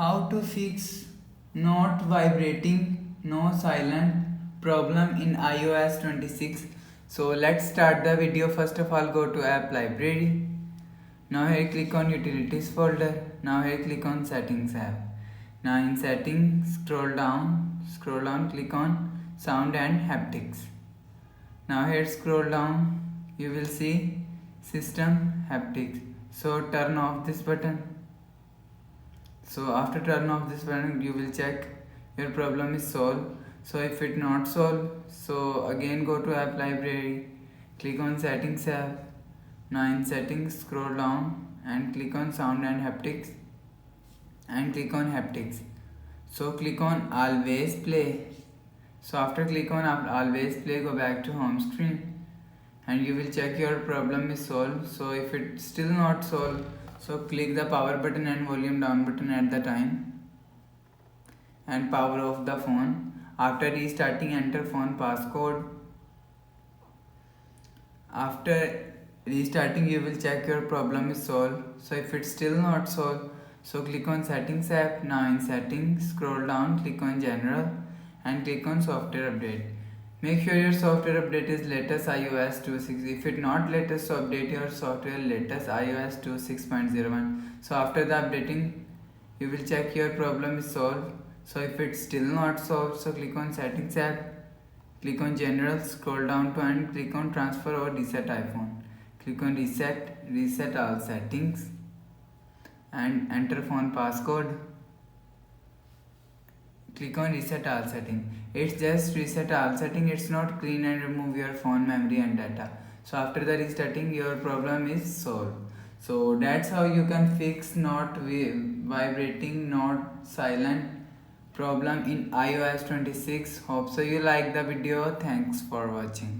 How to fix not vibrating, no silent problem in iOS 26. So let's start the video. First of all, go to app library. Now here click on utilities folder. Now here click on settings app. Now in settings scroll down, click on sound and haptics. Now here scroll down, you will see system haptics. So turn off this button. So after turn off this button, you will check your problem is solved. So if it not solved, so again go to app library, click on settings app. Now in settings scroll down and click on sound and haptics and click on haptics. So click on always play. So after click on always play, go back to home screen and you will check your problem is solved. So if it's still not solved, so click the power button and volume down button at the time and power off the phone. After restarting, enter phone passcode. After restarting, you will check your problem is solved. So if it's still not solved, so click on settings app. Now in settings scroll down, click on general and click on software update. Make sure your software update is latest iOS 2.6. If it not latest, so update your software latest iOS 2.6.01. So after the updating, you will check your problem is solved. So if it's still not solved, so click on settings app, click on general, scroll down to and click on transfer or reset iPhone. Click on reset all settings and enter phone passcode. Click on reset all setting. It's just reset all setting, it's not clean and remove your phone memory and data. So after the restarting, your problem is solved. So that's how you can fix not vibrating, not silent problem in iOS 26. Hope so you like the video. Thanks for watching.